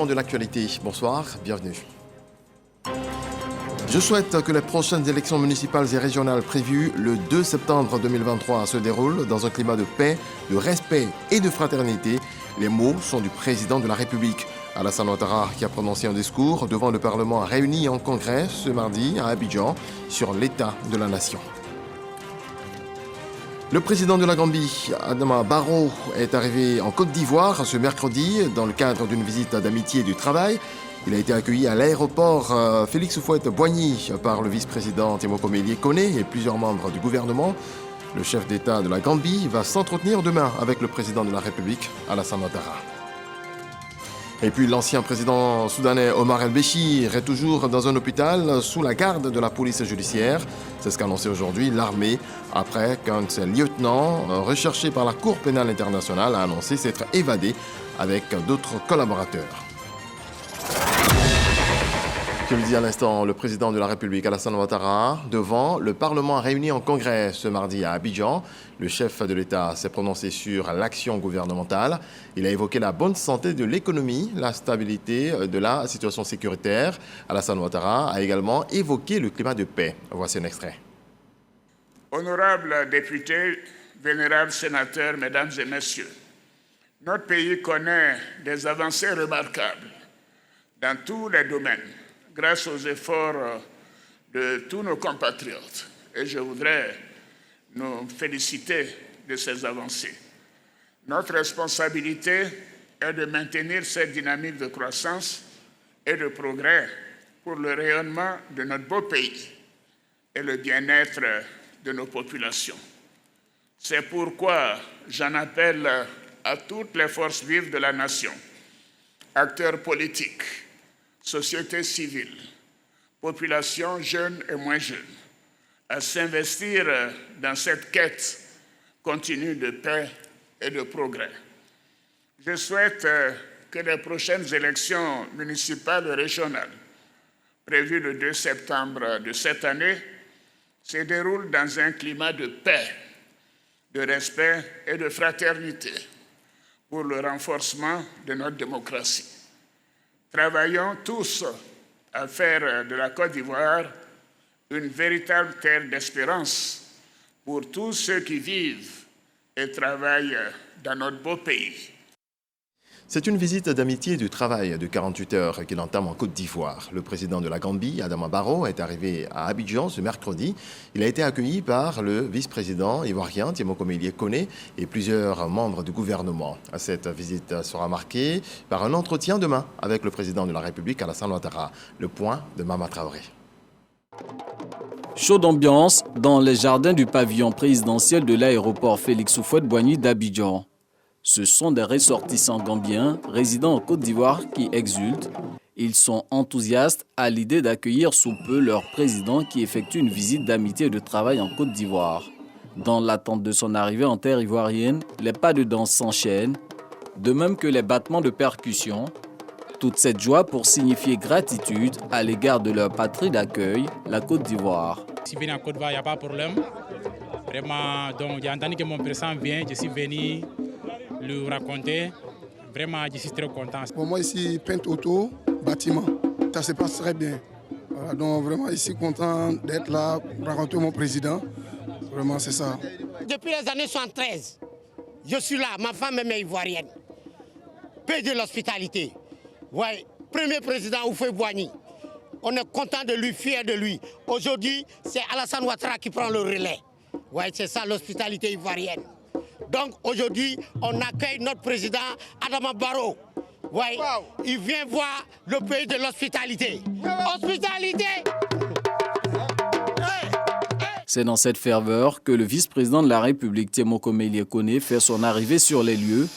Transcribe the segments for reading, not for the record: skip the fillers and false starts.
de l'actualité. Bonsoir, bienvenue. Je souhaite que les prochaines élections municipales et régionales prévues le 2 septembre 2023 se déroulent dans un climat de paix, de respect et de fraternité. Les mots sont du président de la République, Alassane Ouattara, qui a prononcé un discours devant le Parlement réuni en congrès ce mardi à Abidjan sur l'état de la nation. Le président de la Gambie, Adama Barrow, est arrivé en Côte d'Ivoire ce mercredi dans le cadre d'une visite d'amitié et de travail. Il a été accueilli à l'aéroport Félix Houphouët-Boigny par le vice-président Temoko Kone et plusieurs membres du gouvernement. Le chef d'État de la Gambie va s'entretenir demain avec le président de la République, Alassane Ouattara. Et puis l'ancien président soudanais Omar el-Béchir est toujours dans un hôpital sous la garde de la police judiciaire. C'est ce qu'a annoncé aujourd'hui l'armée après qu'un de ses lieutenants, recherché par la Cour pénale internationale, a annoncé s'être évadé avec d'autres collaborateurs. Je le dis à l'instant, le président de la République, Alassane Ouattara, devant le Parlement réuni en congrès ce mardi à Abidjan. Le chef de l'État s'est prononcé sur l'action gouvernementale. Il a évoqué la bonne santé de l'économie, la stabilité de la situation sécuritaire. Alassane Ouattara a également évoqué le climat de paix. Voici un extrait. Honorables députés, vénérables sénateurs, mesdames et messieurs, notre pays connaît des avancées remarquables dans tous les domaines, grâce aux efforts de tous nos compatriotes. Et je voudrais nous féliciter de ces avancées. Notre responsabilité est de maintenir cette dynamique de croissance et de progrès pour le rayonnement de notre beau pays et le bien-être de nos populations. C'est pourquoi j'en appelle à toutes les forces vives de la nation, acteurs politiques, société civile, population jeune et moins jeune, à s'investir dans cette quête continue de paix et de progrès. Je souhaite que les prochaines élections municipales et régionales, prévues le 2 septembre de cette année, se déroulent dans un climat de paix, de respect et de fraternité pour le renforcement de notre démocratie. Travaillons tous à faire de la Côte d'Ivoire une véritable terre d'espérance pour tous ceux qui vivent et travaillent dans notre beau pays. C'est une visite d'amitié et de travail de 48 heures qu'il entame en Côte d'Ivoire. Le président de la Gambie, Adama Barrow, est arrivé à Abidjan ce mercredi. Il a été accueilli par le vice-président ivoirien Temoko Kone et plusieurs membres du gouvernement. Cette visite sera marquée par un entretien demain avec le président de la République, Alassane Ouattara. Le point de Mama Traoré. Chaud d'ambiance dans les jardins du pavillon présidentiel de l'aéroport Félix Houphouët-Boigny d'Abidjan. Ce sont des ressortissants gambiens résidant en Côte d'Ivoire qui exultent. Ils sont enthousiastes à l'idée d'accueillir sous peu leur président qui effectue une visite d'amitié et de travail en Côte d'Ivoire. Dans l'attente de son arrivée en terre ivoirienne, les pas de danse s'enchaînent, de même que les battements de percussion. Toute cette joie pour signifier gratitude à l'égard de leur patrie d'accueil, la Côte d'Ivoire. Si je viens en Côte d'Ivoire, il n'y a pas de problème. Vraiment, donc j'ai entendu que mon président vient, je suis venu lui raconter. Vraiment, je suis très content. Pour moi, ici, peintre auto, bâtiment, ça se passe très bien. Voilà, donc vraiment, ici, content d'être là, raconter mon président. Vraiment, c'est ça. Depuis les années 73, je suis là, ma femme est ivoirienne. Paix de l'hospitalité. Ouais, premier président Houphouët-Boigny. On est content de lui, fier de lui. Aujourd'hui, c'est Alassane Ouattara qui prend le relais. Ouais, c'est ça l'hospitalité ivoirienne. Donc aujourd'hui, on accueille notre président Adama Barrow. Ouais, il vient voir le pays de l'hospitalité. Hospitalité! C'est dans cette ferveur que le vice-président de la République, Temoko Kone, fait son arrivée sur les lieux.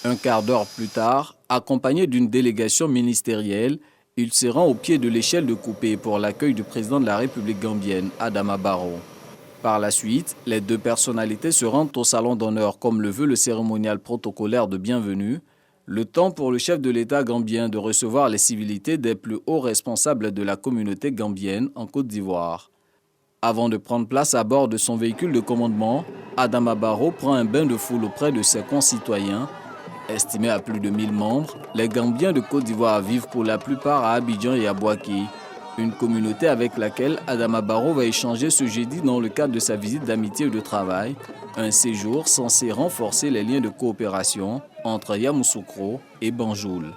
Un quart d'heure plus tard, accompagné d'une délégation ministérielle, il se rend au pied de l'échelle de coupé pour l'accueil du président de la République gambienne, Adama Barrow. Par la suite, les deux personnalités se rendent au salon d'honneur comme le veut le cérémonial protocolaire de bienvenue, le temps pour le chef de l'État gambien de recevoir les civilités des plus hauts responsables de la communauté gambienne en Côte d'Ivoire. Avant de prendre place à bord de son véhicule de commandement, Adama Barrow prend un bain de foule auprès de ses concitoyens Estimés à plus de 1000 membres, les Gambiens de Côte d'Ivoire vivent pour la plupart à Abidjan et à Bouaké. Une communauté avec laquelle Adama Barrow va échanger ce jeudi dans le cadre de sa visite d'amitié et de travail. Un séjour censé renforcer les liens de coopération entre Yamoussoukro et Banjul.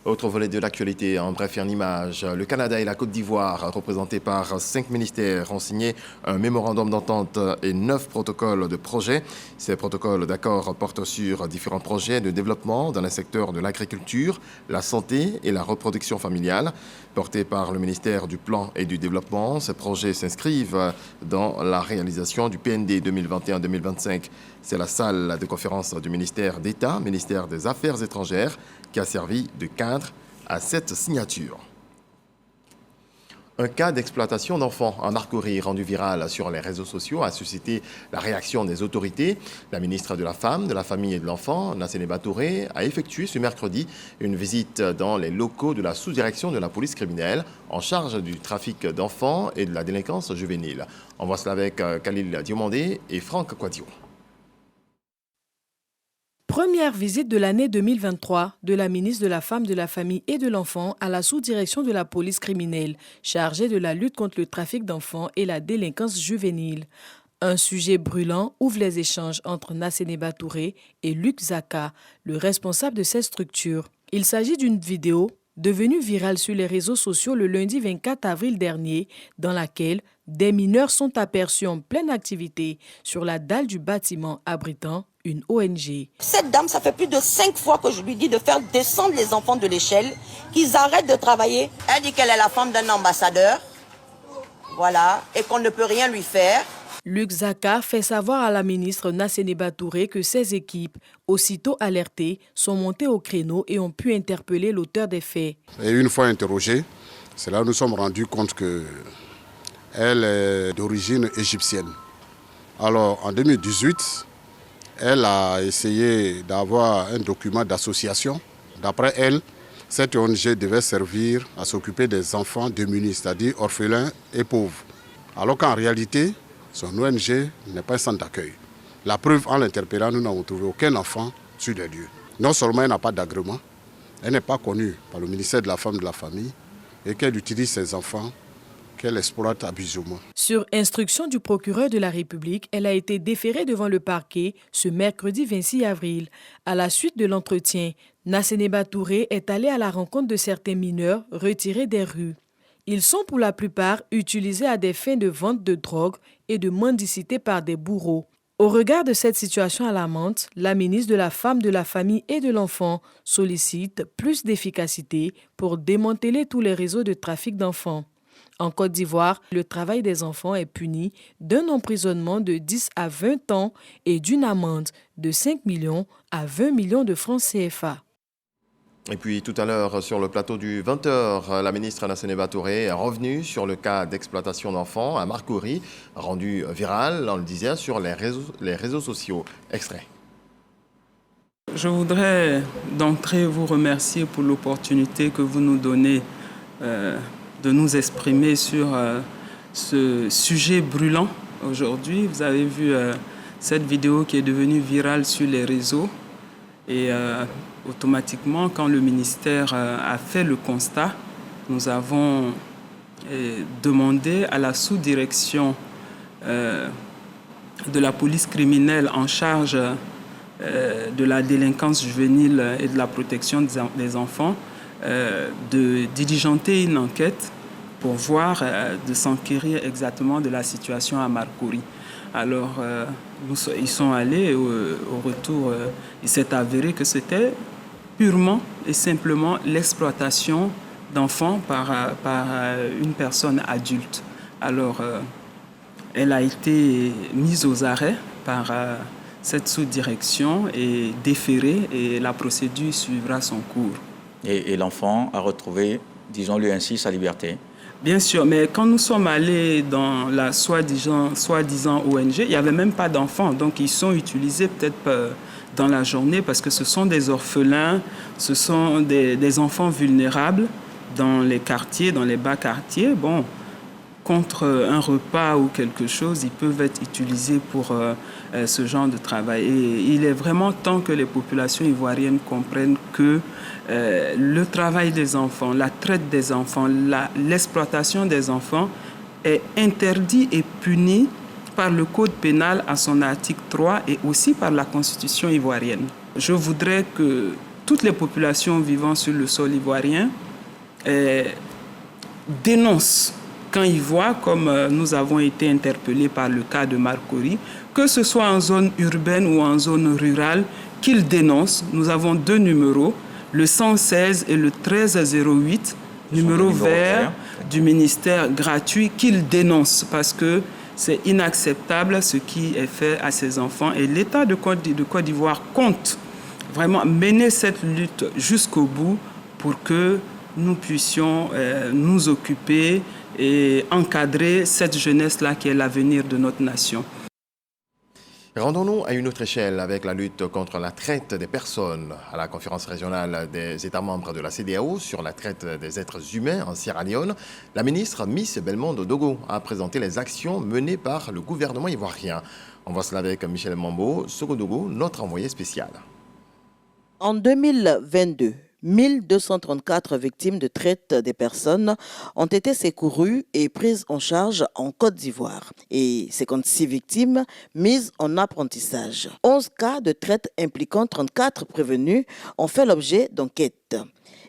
Autre volet de l'actualité, en bref, en image. Le Canada et la Côte d'Ivoire, représentés par 5 ministères, ont signé un mémorandum d'entente et 9 protocoles de projet. Ces protocoles d'accord portent sur différents projets de développement dans les secteurs de l'agriculture, la santé et la reproduction familiale. Portés par le ministère du Plan et du Développement, ces projets s'inscrivent dans la réalisation du PND 2021-2025. C'est la salle de conférence du ministère d'État, ministère des Affaires étrangères, qui a servi de cadre à cette signature. Un cas d'exploitation d'enfants en Marcory rendu viral sur les réseaux sociaux a suscité la réaction des autorités. La ministre de la Femme, de la Famille et de l'Enfant, Nassénéba Touré, a effectué ce mercredi une visite dans les locaux de la sous-direction de la police criminelle en charge du trafic d'enfants et de la délinquance juvénile. On voit cela avec Khalil Diomandé et Franck Quadio. Première visite de l'année 2023 de la ministre de la Femme, de la Famille et de l'Enfant à la sous-direction de la police criminelle, chargée de la lutte contre le trafic d'enfants et la délinquance juvénile. Un sujet brûlant ouvre les échanges entre Nassénéba Touré et Luc Zaka, le responsable de cette structure. Il s'agit d'une vidéo devenue virale sur les réseaux sociaux le lundi 24 avril dernier, dans laquelle des mineurs sont aperçus en pleine activité sur la dalle du bâtiment abritant une ONG. Cette dame, ça fait plus de 5 fois que je lui dis de faire descendre les enfants de l'échelle, qu'ils arrêtent de travailler. Elle dit qu'elle est la femme d'un ambassadeur, voilà, et qu'on ne peut rien lui faire. Luc Zaka fait savoir à la ministre Nassénéba Touré que ses équipes, aussitôt alertées, sont montées au créneau et ont pu interpeller l'auteur des faits. Et une fois interrogée, c'est là que nous sommes rendus compte qu'elle est d'origine égyptienne. Alors en 2018, elle a essayé d'avoir un document d'association. D'après elle, cette ONG devait servir à s'occuper des enfants démunis, c'est-à-dire orphelins et pauvres. Alors qu'en réalité, son ONG n'est pas un centre d'accueil. La preuve, en l'interpellant, nous n'avons trouvé aucun enfant sur les lieux. Non seulement elle n'a pas d'agrément, elle n'est pas connue par le ministère de la Femme et de la Famille et qu'elle utilise ses enfants, qu'elle exploite abusivement. Sur instruction du procureur de la République, elle a été déférée devant le parquet ce mercredi 26 avril. À la suite de l'entretien, Nassénéba Touré est allée à la rencontre de certains mineurs retirés des rues. Ils sont pour la plupart utilisés à des fins de vente de drogue et de mendicité par des bourreaux. Au regard de cette situation alarmante, la ministre de la Femme, de la Famille et de l'Enfant sollicite plus d'efficacité pour démanteler tous les réseaux de trafic d'enfants. En Côte d'Ivoire, le travail des enfants est puni d'un emprisonnement de 10 à 20 ans et d'une amende de 5 millions à 20 millions de francs CFA. Et puis tout à l'heure, sur le plateau du 20h, la ministre Nassénéba Touré est revenue sur le cas d'exploitation d'enfants à Marcory, rendu viral, on le disait, sur les réseaux sociaux. Extrait. Je voudrais d'entrée vous remercier pour l'opportunité que vous nous donnez de nous exprimer sur ce sujet brûlant aujourd'hui. Vous avez vu cette vidéo qui est devenue virale sur les réseaux et automatiquement, quand le ministère a fait le constat, nous avons demandé à la sous-direction de la police criminelle en charge de la délinquance juvénile et de la protection des enfants de diligenter une enquête pour voir, de s'enquérir exactement de la situation à Marcory. Alors, ils sont allés au retour, il s'est avéré que c'était purement et simplement l'exploitation d'enfants par une personne adulte. Alors, elle a été mise aux arrêts par cette sous-direction et déférée, et la procédure suivra son cours. Et l'enfant a retrouvé, disons-le ainsi, sa liberté. Bien sûr, mais quand nous sommes allés dans la soi-disant ONG, il n'y avait même pas d'enfants. Donc, ils sont utilisés peut-être dans la journée parce que ce sont des orphelins, ce sont des enfants vulnérables dans les quartiers, dans les bas quartiers. Bon, contre un repas ou quelque chose, ils peuvent être utilisés pour ce genre de travail. Et il est vraiment temps que les populations ivoiriennes comprennent que le travail des enfants, la traite des enfants, l'exploitation des enfants est interdit et puni par le Code pénal à son article 3 et aussi par la Constitution ivoirienne. Je voudrais que toutes les populations vivant sur le sol ivoirien dénoncent quand ils voient, comme nous avons été interpellés par le cas de Marcory, que ce soit en zone urbaine ou en zone rurale, qu'ils dénoncent. Nous avons 2 numéros, le 116 et le 1308, numéro vert du ministère gratuit, qu'ils dénoncent parce que c'est inacceptable ce qui est fait à ces enfants. Et l'État de Côte d'Ivoire compte vraiment mener cette lutte jusqu'au bout pour que nous puissions nous occuper et encadrer cette jeunesse-là qui est l'avenir de notre nation. Rendons-nous à une autre échelle avec la lutte contre la traite des personnes. À la conférence régionale des États membres de la CEDEAO sur la traite des êtres humains en Sierra Leone, la ministre Miss Belmondo Dogo a présenté les actions menées par le gouvernement ivoirien. On voit cela avec Michel Mambo Sogodogo, notre envoyé spécial. En 2022, 1234 victimes de traite des personnes ont été secourues et prises en charge en Côte d'Ivoire et 56 victimes mises en apprentissage. 11 cas de traite impliquant 34 prévenus ont fait l'objet d'enquêtes.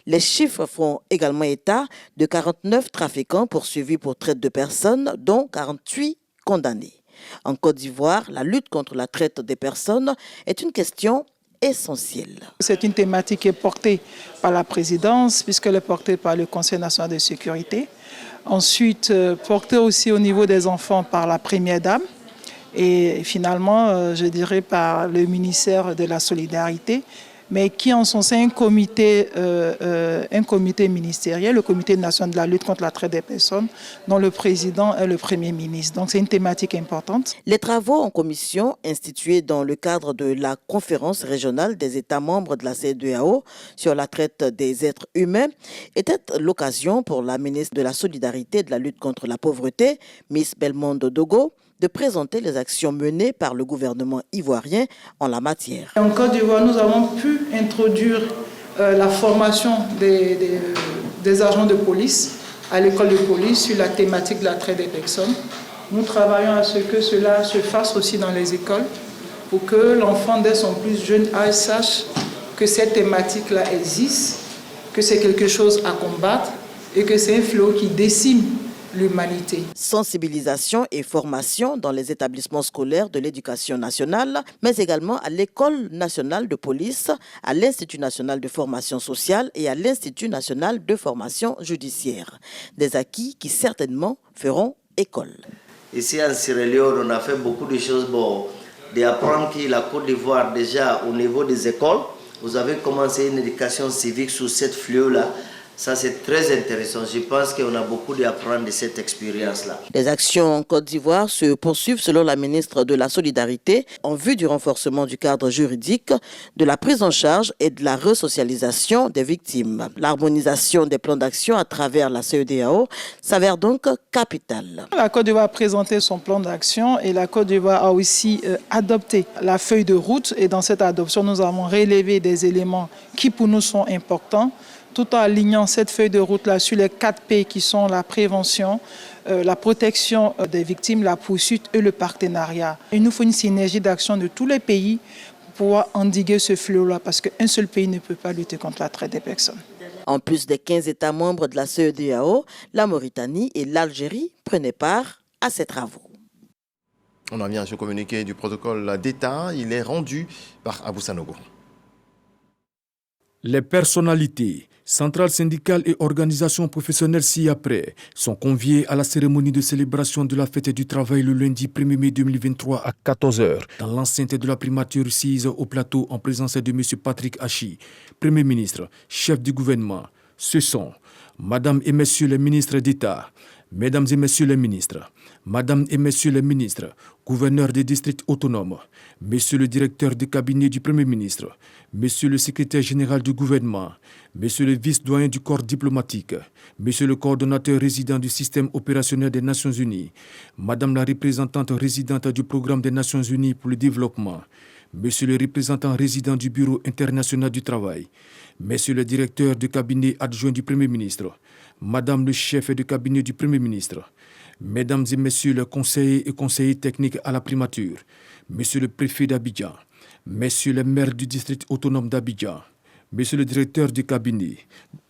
Les chiffres font également état de 49 trafiquants poursuivis pour traite de personnes, dont 48 condamnés. En Côte d'Ivoire, la lutte contre la traite des personnes est une question essentielle. C'est une thématique qui est portée par la présidence, puisqu'elle est portée par le Conseil national de sécurité. Ensuite, portée aussi au niveau des enfants par la première dame. Et finalement, je dirais par le ministère de la Solidarité, mais qui en son sein un comité ministériel, le comité national de la lutte contre la traite des personnes, dont le président est le Premier ministre. Donc c'est une thématique importante. Les travaux en commission institués dans le cadre de la conférence régionale des États membres de la CEDEAO sur la traite des êtres humains étaient l'occasion pour la ministre de la Solidarité et de la lutte contre la pauvreté, Miss Belmondo Dogo, de présenter les actions menées par le gouvernement ivoirien en la matière. En Côte d'Ivoire, nous avons pu introduire la formation des agents de police à l'école de police sur la thématique de la traite des personnes. Nous travaillons à ce que cela se fasse aussi dans les écoles pour que l'enfant, dès son plus jeune âge, sache que cette thématique-là existe, que c'est quelque chose à combattre et que c'est un fléau qui décime l'humanité. Sensibilisation et formation dans les établissements scolaires de l'éducation nationale, mais également à l'École nationale de police, à l'Institut national de formation sociale et à l'Institut national de formation judiciaire. Des acquis qui certainement feront école. Ici en Sierra Leone, on a fait beaucoup de choses. D'apprendre que la Côte d'Ivoire, déjà au niveau des écoles, vous avez commencé une éducation civique sur cette fléau-là. Ça, c'est très intéressant. Je pense qu'on a beaucoup à apprendre de cette expérience-là. Les actions en Côte d'Ivoire se poursuivent selon la ministre de la Solidarité en vue du renforcement du cadre juridique, de la prise en charge et de la resocialisation des victimes. L'harmonisation des plans d'action à travers la CEDEAO s'avère donc capitale. La Côte d'Ivoire a présenté son plan d'action et la Côte d'Ivoire a aussi adopté la feuille de route. Et dans cette adoption, nous avons relevé des éléments qui pour nous sont importants, tout en alignant cette feuille de route-là sur les 4 P qui sont la prévention, la protection des victimes, la poursuite et le partenariat. Il nous faut une synergie d'action de tous les pays pour pouvoir endiguer ce fléau-là, parce qu'un seul pays ne peut pas lutter contre la traite des personnes. En plus des 15 États membres de la CEDEAO, la Mauritanie et l'Algérie prenaient part à ces travaux. On en vient à ce communiqué du protocole d'État. Il est rendu par Abou Sanogo. Les personnalités, centrales syndicales et organisations professionnelles ci-après sont conviées à la cérémonie de célébration de la fête du travail le lundi 1er mai 2023 à 14h dans l'enceinte de la primature sise au plateau en présence de M. Patrick Hachi, Premier ministre, chef du gouvernement. Ce sont Madame et Messieurs les ministres d'État, Mesdames et messieurs les ministres, Madame et messieurs les ministres, gouverneurs des districts autonomes, Monsieur le directeur de cabinet du Premier ministre, Monsieur le secrétaire général du gouvernement, Monsieur le vice-doyen du corps diplomatique, Monsieur le coordonnateur résident du système opérationnel des Nations Unies, Madame la représentante résidente du programme des Nations Unies pour le développement, Monsieur le représentant résident du Bureau international du travail, Monsieur le directeur de cabinet adjoint du Premier ministre, Madame le chef de cabinet du Premier ministre, Mesdames et Messieurs les conseillers et conseillers techniques à la primature, Monsieur le préfet d'Abidjan, Messieurs les maires du district autonome d'Abidjan, Monsieur le directeur du cabinet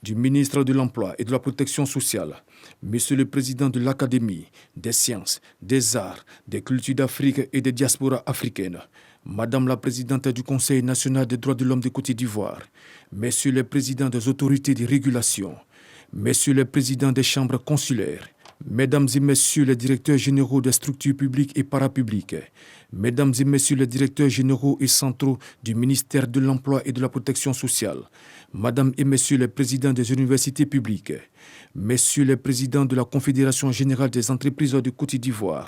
du ministre de l'Emploi et de la Protection sociale, Monsieur le président de l'Académie des sciences, des arts, des cultures d'Afrique et des diasporas africaines, Madame la présidente du Conseil national des droits de l'homme de Côte d'Ivoire, Messieurs les présidents des autorités de régulation, Messieurs les présidents des chambres consulaires, Mesdames et Messieurs les directeurs généraux des structures publiques et parapubliques, Mesdames et Messieurs les directeurs généraux et centraux du ministère de l'Emploi et de la Protection sociale, Madame et Messieurs les présidents des universités publiques, Messieurs les présidents de la Confédération générale des entreprises de Côte d'Ivoire,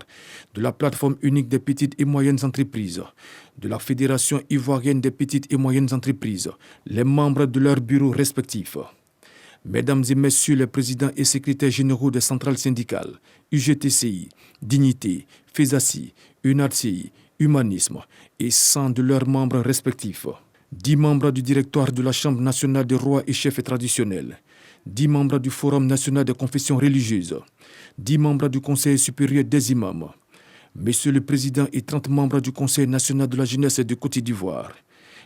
de la plateforme unique des petites et moyennes entreprises, de la Fédération ivoirienne des petites et moyennes entreprises, les membres de leurs bureaux respectifs, Mesdames et Messieurs les présidents et secrétaires généraux des centrales syndicales, UGTCI, Dignité, FESACI, UNARCI, Humanisme et 100 de leurs membres respectifs, 10 membres du directoire de la Chambre nationale des rois et chefs traditionnels, 10 membres du Forum national des confessions religieuses, 10 membres du Conseil supérieur des imams, Monsieur le Président et 30 membres du Conseil national de la jeunesse de Côte d'Ivoire.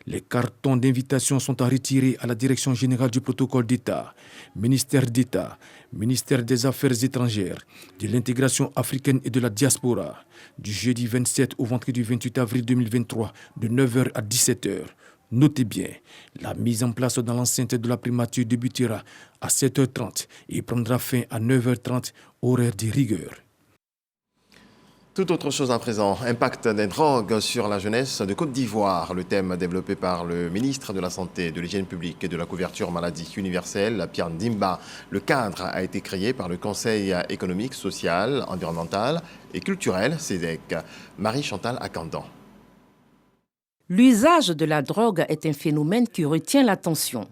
Les cartons d'invitation sont à retirer à la Direction générale du protocole d'État, Ministère d'État, Ministère des Affaires étrangères, de l'intégration africaine et de la diaspora, du jeudi 27 au vendredi 28 avril 2023, de 9h à 17h. Notez bien, la mise en place dans l'enceinte de la primature débutera à 7h30 et prendra fin à 9h30, horaire de rigueur. Tout autre chose à présent, impact des drogues sur la jeunesse de Côte d'Ivoire. Le thème développé par le ministre de la Santé, de l'Hygiène publique et de la couverture maladie universelle, Pierre Ndimba. Le cadre a été créé par le Conseil économique, social, environnemental et culturel, CESEC. Marie-Chantal Akandan. L'usage de la drogue est un phénomène qui retient l'attention.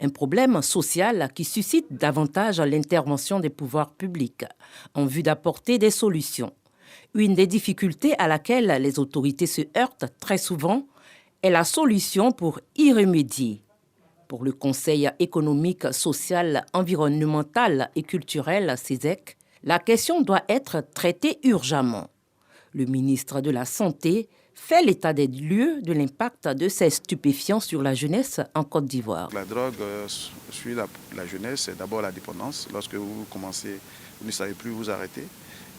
Un problème social qui suscite davantage l'intervention des pouvoirs publics en vue d'apporter des solutions. Une des difficultés à laquelle les autorités se heurtent très souvent est la solution pour y remédier. Pour le Conseil économique, social, environnemental et culturel, CESEC, la question doit être traitée urgemment. Le ministre de la Santé fait l'état des lieux de l'impact de ces stupéfiants sur la jeunesse en Côte d'Ivoire. La drogue suit la jeunesse, c'est d'abord la dépendance. Lorsque vous commencez, vous ne savez plus vous arrêter.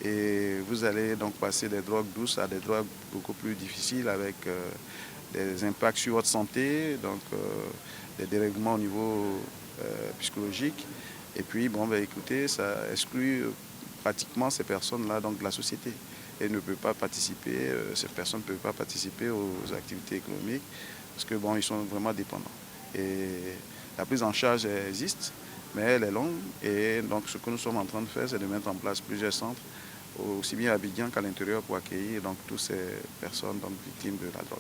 Et vous allez donc passer des drogues douces à des drogues beaucoup plus difficiles avec des impacts sur votre santé, donc des dérèglements au niveau psychologique. Et puis, écoutez, ça exclut pratiquement ces personnes-là donc, de la société. Et ne peut pas participer, ces personnes ne peuvent pas participer aux activités économiques parce que ils sont vraiment dépendants. Et la prise en charge existe, mais elle est longue. Et donc, ce que nous sommes en train de faire, c'est de mettre en place plusieurs centres, aussi bien à Abidjan qu'à l'intérieur, pour accueillir donc, toutes ces personnes donc, victimes de la drogue.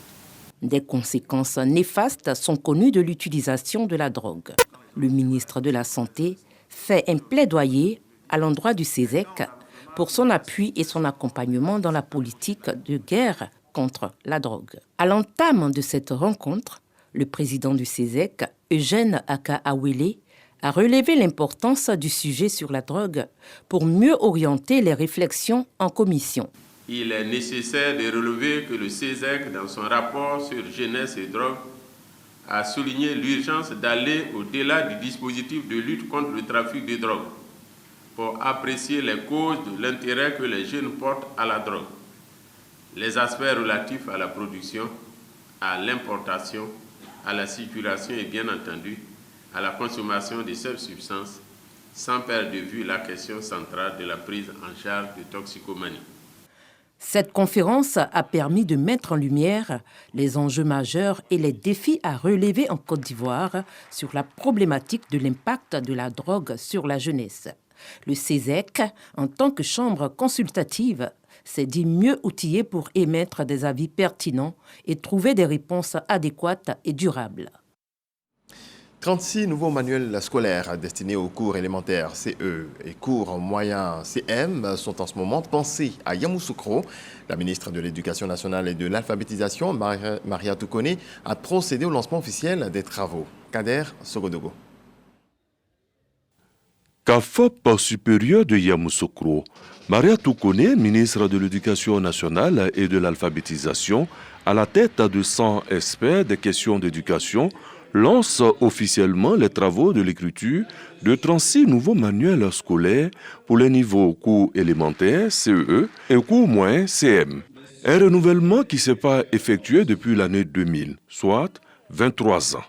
Des conséquences néfastes sont connues de l'utilisation de la drogue. Le ministre de la Santé fait un plaidoyer à l'endroit du CESEC pour son appui et son accompagnement dans la politique de guerre contre la drogue. À l'entame de cette rencontre, le président du CESEC, Eugène Aka-Awele, a relevé l'importance du sujet sur la drogue pour mieux orienter les réflexions en commission. Il est nécessaire de relever que le CESEC, dans son rapport sur jeunesse et drogue, a souligné l'urgence d'aller au-delà du dispositif de lutte contre le trafic de drogue pour apprécier les causes de l'intérêt que les jeunes portent à la drogue, les aspects relatifs à la production, à l'importation, à la circulation et bien entendu à la consommation de ces substances, sans perdre de vue la question centrale de la prise en charge de toxicomanie. Cette conférence a permis de mettre en lumière les enjeux majeurs et les défis à relever en Côte d'Ivoire sur la problématique de l'impact de la drogue sur la jeunesse. Le CESEC, en tant que chambre consultative, s'est dit mieux outillé pour émettre des avis pertinents et trouver des réponses adéquates et durables. 36 nouveaux manuels scolaires destinés aux cours élémentaires CE et cours moyens CM sont en ce moment pensés à Yamoussoukro. La ministre de l'Éducation nationale et de l'alphabétisation, Maria Toukone, a procédé au lancement officiel des travaux. Kader Sogodogo. CAFOP supérieur de Yamoussoukro, Maria Toukone, ministre de l'Éducation nationale et de l'alphabétisation, à la tête de 100 experts des questions d'éducation, lance officiellement les travaux de l'écriture de 36 nouveaux manuels scolaires pour les niveaux cours élémentaires, CE, et cours moyens, CM. Un renouvellement qui ne s'est pas effectué depuis l'année 2000, soit 23 ans.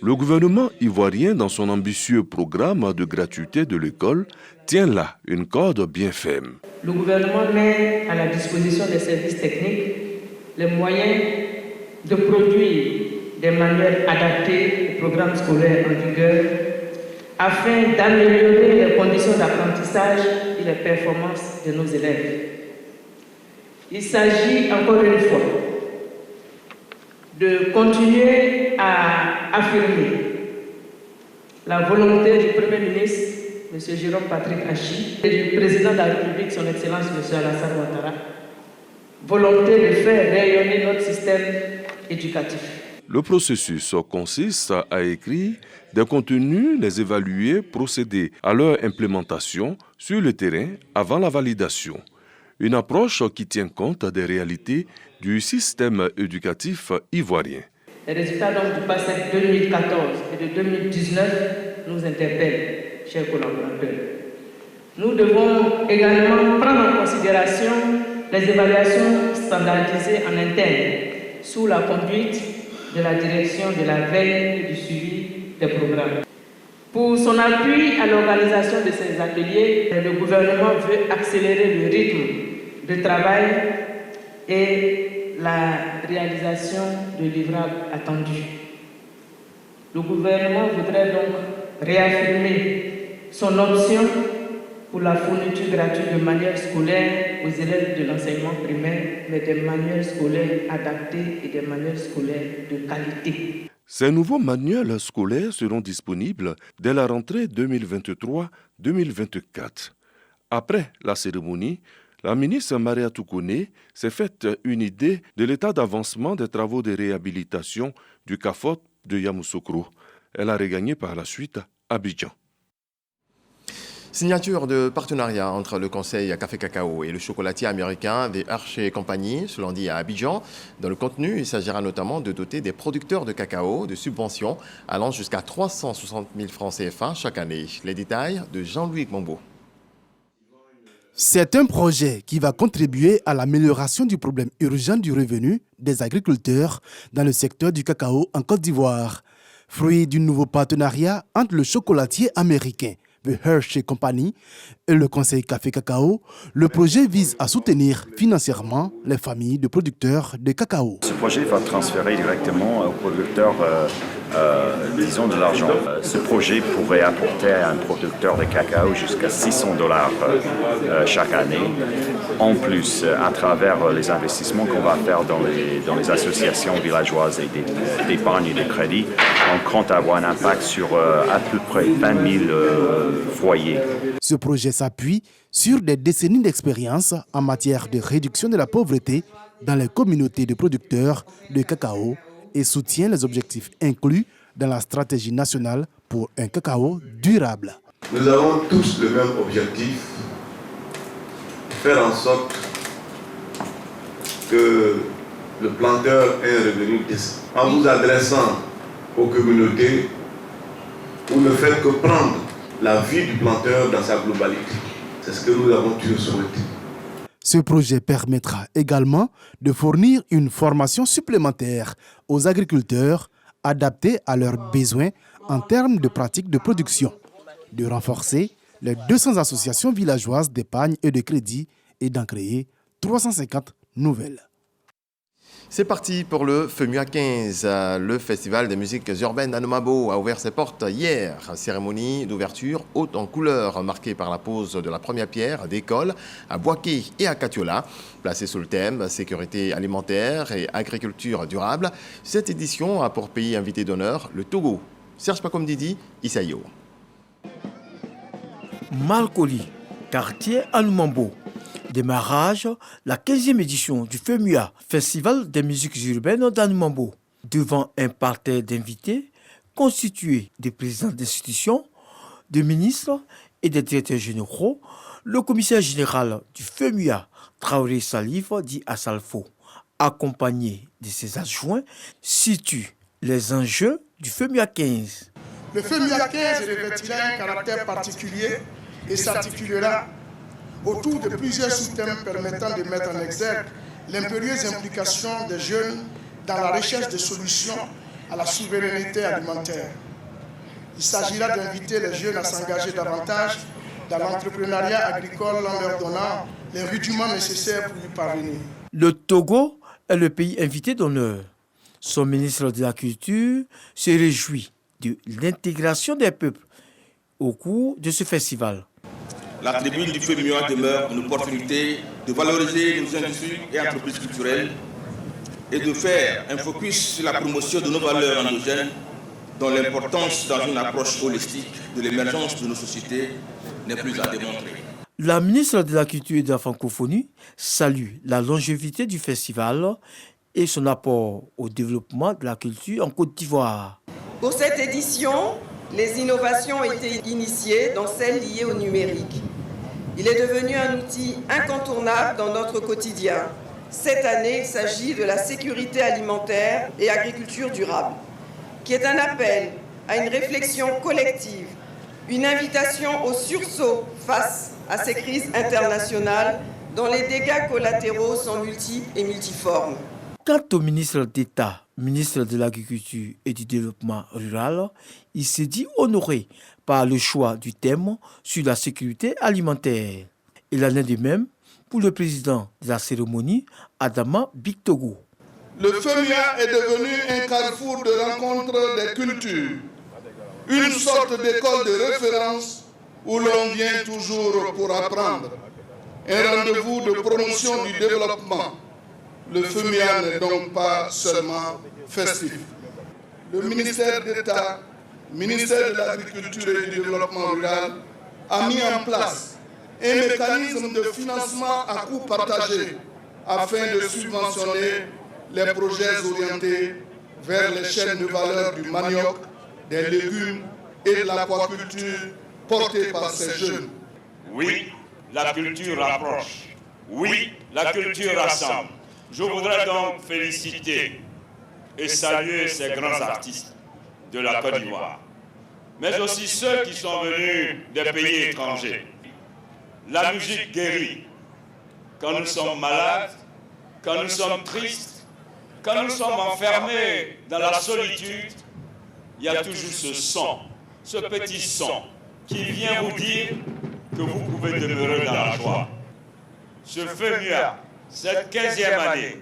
Le gouvernement ivoirien, dans son ambitieux programme de gratuité de l'école, tient là une corde bien ferme. Le gouvernement met à la disposition des services techniques les moyens de produire des manuels adaptés au programme scolaire en vigueur afin d'améliorer les conditions d'apprentissage et les performances de nos élèves. Il s'agit encore une fois de continuer à affirmer la volonté du Premier ministre, M. Jérôme Patrick Achi, et du Président de la République, son Excellence, M. Alassane Ouattara, volonté de faire rayonner notre système éducatif. Le processus consiste à écrire des contenus, les évaluer, procéder à leur implémentation sur le terrain avant la validation. Une approche qui tient compte des réalités du système éducatif ivoirien. Les résultats donc du PASSEC 2014 et de 2019 nous interpellent, chers collaborateurs. Nous devons également prendre en considération les évaluations standardisées en interne sous la conduite de la direction de la veille et du suivi des programmes. Pour son appui à l'organisation de ces ateliers, le gouvernement veut accélérer le rythme de travail et la réalisation de livrables attendus. Le gouvernement voudrait donc réaffirmer son option pour la fourniture gratuite de manuels scolaires aux élèves de l'enseignement primaire, mais des manuels scolaires adaptés et des manuels scolaires de qualité. Ces nouveaux manuels scolaires seront disponibles dès la rentrée 2023-2024. Après la cérémonie, la ministre Maria Toukone s'est faite une idée de l'état d'avancement des travaux de réhabilitation du CAFOP de Yamoussoukro. Elle a regagné par la suite Abidjan. Signature de partenariat entre le Conseil Café Cacao et le chocolatier américain The Hershey Company ce lundi à Abidjan. Dans le contenu, il s'agira notamment de doter des producteurs de cacao de subventions allant jusqu'à 360 000 francs CFA chaque année. Les détails de Jean-Louis Gmambo. C'est un projet qui va contribuer à l'amélioration du problème urgent du revenu des agriculteurs dans le secteur du cacao en Côte d'Ivoire. Fruit d'un nouveau partenariat entre le chocolatier américain The Hershey Company et le Conseil Café Cacao, le projet vise à soutenir financièrement les familles de producteurs de cacao. Ce projet va transférer directement aux producteurs, disons, de l'argent. Ce projet pourrait apporter à un producteur de cacao jusqu'à $600 chaque année. En plus, à travers les investissements qu'on va faire dans les associations villageoises et d'épargne et de crédit, on compte avoir un impact sur à peu près 20 000 foyers. Ce projet s'appuie sur des décennies d'expérience en matière de réduction de la pauvreté dans les communautés de producteurs de cacao et soutient les objectifs inclus dans la stratégie nationale pour un cacao durable. Nous avons tous le même objectif, faire en sorte que le planteur ait un revenu décent. En vous adressant aux communautés, vous ne faites que prendre la vie du planteur dans sa globalité. C'est ce que nous avons tous souhaité. Ce projet permettra également de fournir une formation supplémentaire aux agriculteurs adaptée à leurs besoins en termes de pratiques de production, de renforcer les 200 associations villageoises d'épargne et de crédit et d'en créer 350 nouvelles. C'est parti pour le FEMUA 15. Le festival des musiques urbaines d'Anomabo a ouvert ses portes hier. Cérémonie d'ouverture haute en couleurs marquée par la pose de la première pierre d'école à Boaké et à Katiola. Placée sous le thème sécurité alimentaire et agriculture durable, cette édition a pour pays invité d'honneur le Togo. Serge Pakomdidi, Isaïo. Malkoli, quartier Anomabo. Démarrage, la 15e édition du FEMUA, Festival des musiques urbaines d'Anomabo. Devant un parterre d'invités constitué des présidents d'institutions, de ministres et des directeurs généraux, le commissaire général du FEMUA, Traoré Salif, dit à Salfo, accompagné de ses adjoints, situe les enjeux du FEMUA 15. Le FEMUA 15 revêtira un caractère particulier et s'articulera autour de plusieurs sous-thèmes permettant de mettre en exergue l'impérieuse implication des jeunes dans la recherche de solutions à la souveraineté alimentaire. Il s'agira d'inviter les jeunes à s'engager davantage dans l'entrepreneuriat agricole en leur donnant les rudiments nécessaires pour y parvenir. Le Togo est le pays invité d'honneur. Son ministre de la Culture se réjouit de l'intégration des peuples au cours de ce festival. La tribune du FEMUA demeure une opportunité de valoriser nos industries et entreprises culturelles et de faire un focus sur la promotion de nos valeurs endogènes dont l'importance dans une approche holistique de l'émergence de nos sociétés n'est plus à démontrer. La ministre de la Culture et de la Francophonie salue la longévité du festival et son apport au développement de la culture en Côte d'Ivoire. Pour cette édition, les innovations ont été initiées, dont celles liées au numérique. Il est devenu un outil incontournable dans notre quotidien. Cette année, il s'agit de la sécurité alimentaire et agriculture durable, qui est un appel à une réflexion collective, une invitation au sursaut face à ces crises internationales dont les dégâts collatéraux sont multiples et multiformes. Quant au ministre d'État, ministre de l'Agriculture et du Développement rural, il s'est dit honoré par le choix du thème sur la sécurité alimentaire. Il en est de même pour le président de la cérémonie, Adama Bictogo. Le FEMUA est devenu un carrefour de rencontre des cultures, une sorte d'école de référence où l'on vient toujours pour apprendre, un rendez-vous de promotion du développement. Le FEMUA n'est donc pas seulement festif. Le ministère d'État, ministère de l'Agriculture et du Développement rural, a mis en place un mécanisme de financement à coût partagé afin de subventionner les projets orientés vers les chaînes de valeur du manioc, des légumes et de l'aquaculture portés par ces jeunes. Oui, la culture rapproche. Oui, la culture rassemble. Je voudrais donc féliciter et saluer ces grands artistes de la Côte d'Ivoire, mais aussi ceux qui sont venus des pays étrangers. La musique guérit. Quand nous sommes malades, quand nous sommes tristes, quand nous sommes enfermés dans la solitude, il y a toujours ce son, ce petit son qui vient vous dire que vous pouvez demeurer dans la joie. Ce FEMUA, cette 15e année,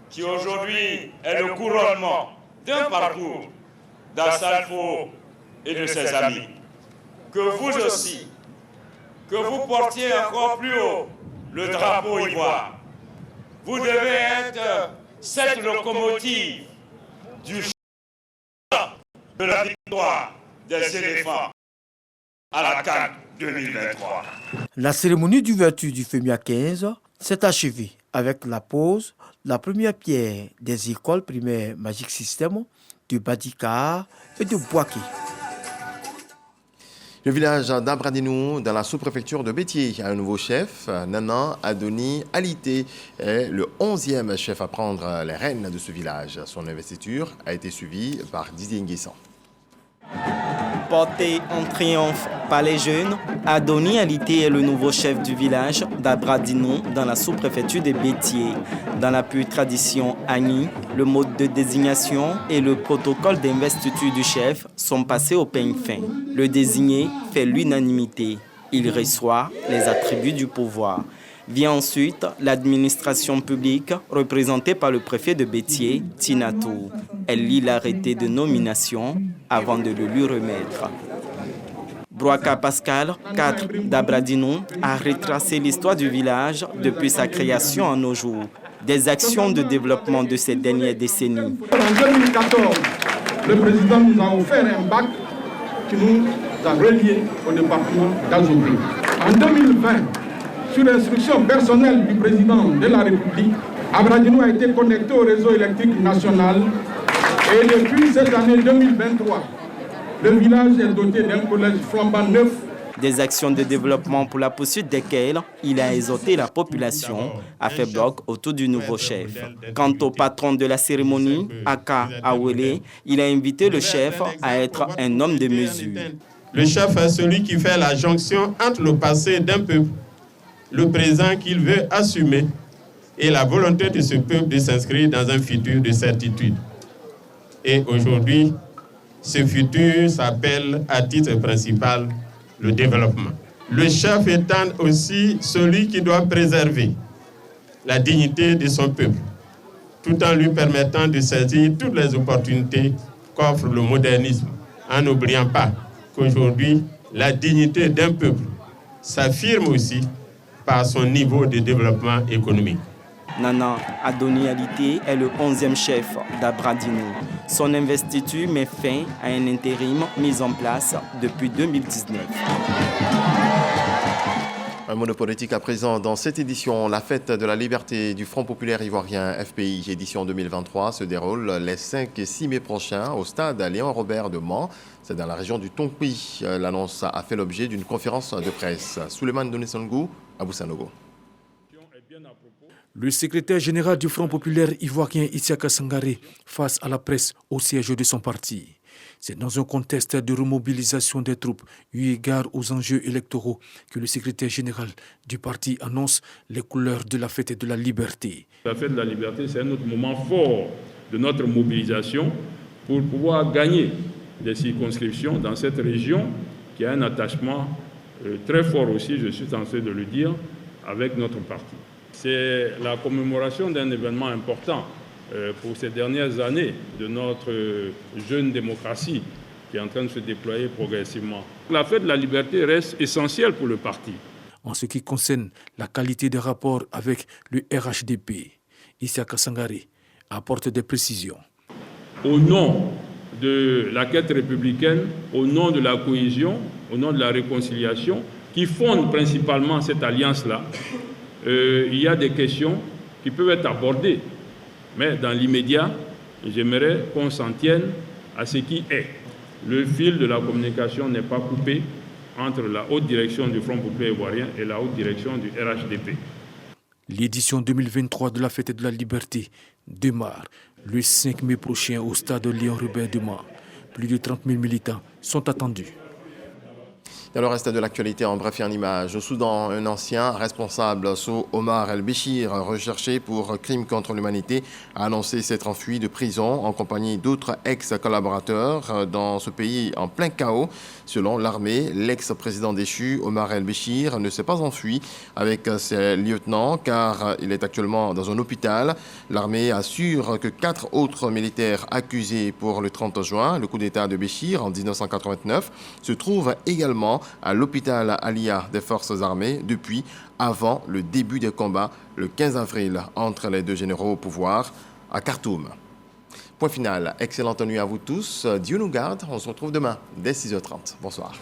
qui aujourd'hui est le couronnement d'un parcours d'Assalfo et de ses amis, que vous aussi, que vous portiez encore plus haut le drapeau ivoire. Vous devez être cette locomotive du chant de la victoire des éléphants à la CAN 2023. La cérémonie d'ouverture du FEMUA 15 s'est achevée avec la pose de la première pierre des écoles primaires Magic System de Badika et de Boaké. Le village d'Abradinou, dans la sous-préfecture de Bétier, a un nouveau chef. Nanan Adoni Alité est le 11e chef à prendre les rênes de ce village. Son investiture a été suivie par Didier Nguessan. Porté en triomphe par les jeunes, Adoni Alité est le nouveau chef du village d'Abradinou dans la sous-préfecture de Bétier. Dans la pure tradition Agni, le mode de désignation et le protocole d'investiture du chef sont passés au peigne fin. Le désigné fait l'unanimité. Il reçoit les attributs du pouvoir. Vient ensuite l'administration publique, représentée par le préfet de Bétié, Tinatou. Elle lit l'arrêté de nomination avant de le lui remettre. Broaka Pascal, 4 d'Abradinou, a retracé l'histoire du village depuis sa création à nos jours. Des actions de développement de ces dernières décennies. En 2014, le président nous a offert un bac qui nous a reliés au département d'Azobri. En 2020, sur l'instruction personnelle du président de la République, Abradinou a été connecté au réseau électrique national et depuis cette année 2023, le village est doté d'un collège flambant neuf. Des actions de développement pour la poursuite desquelles il a exhorté la population à faire bloc autour du nouveau chef. Quant au patron de la cérémonie, Aka Awele, il a invité le chef à être un homme de mesure. Le chef est celui qui fait la jonction entre le passé d'un peuple, le présent qu'il veut assumer et la volonté de ce peuple de s'inscrire dans un futur de certitude. Et aujourd'hui, ce futur s'appelle à titre principal le développement. Le chef étant aussi celui qui doit préserver la dignité de son peuple, tout en lui permettant de saisir toutes les opportunités qu'offre le modernisme, en n'oubliant pas qu'aujourd'hui, la dignité d'un peuple s'affirme aussi par son niveau de développement économique. Nana Adoni Alité est le 11e chef d'Abradinou. Son investiture met fin à un intérim mis en place depuis 2019. Un mot de politique à présent. Dans cette édition, la fête de la liberté du Front populaire ivoirien FPI, édition 2023, se déroule les 5 et 6 mai prochains au stade Léon Robert de Mans. C'est dans la région du Tonkpi. L'annonce a fait l'objet d'une conférence de presse. Souleymane Donesangou, Abou Sanogo. Le secrétaire général du Front populaire ivoirien Isiaka Sangaré face à la presse au siège de son parti. C'est dans un contexte de remobilisation des troupes eu égard aux enjeux électoraux que le secrétaire général du parti annonce les couleurs de la fête de la liberté. La fête de la liberté, c'est un autre moment fort de notre mobilisation pour pouvoir gagner des circonscriptions dans cette région qui a un attachement très fort aussi, je suis censé de le dire, avec notre parti. C'est la commémoration d'un événement important pour ces dernières années de notre jeune démocratie qui est en train de se déployer progressivement. La fête de la liberté reste essentielle pour le parti. En ce qui concerne la qualité des rapports avec le RHDP, Isiaka Sangaré apporte des précisions. Au nom de la quête républicaine, au nom de la cohésion, au nom de la réconciliation, qui fonde principalement cette alliance-là, il y a des questions qui peuvent être abordées. Mais dans l'immédiat, j'aimerais qu'on s'en tienne à ce qui est. Le fil de la communication n'est pas coupé entre la haute direction du Front populaire ivoirien et la haute direction du RHDP. L'édition 2023 de la Fête de la Liberté démarre le 5 mai prochain au stade Léon Robert de Mans. Plus de 30 000 militants sont attendus. Dans le reste de l'actualité, en bref et en images, au Soudan, un ancien responsable, Sow Omar El-Béchir, recherché pour crimes contre l'humanité, a annoncé s'être enfui de prison en compagnie d'autres ex-collaborateurs dans ce pays en plein chaos. Selon l'armée, l'ex-président déchu, Omar El-Béchir, ne s'est pas enfui avec ses lieutenants car il est actuellement dans un hôpital. L'armée assure que 4 autres militaires accusés pour le 30 juin, le coup d'État de Béchir en 1989, se trouvent également à l'hôpital Alia des forces armées depuis avant le début des combats le 15 avril entre les deux généraux au pouvoir à Khartoum. Point final, excellente nuit à vous tous, Dieu nous garde, on se retrouve demain dès 6h30. Bonsoir.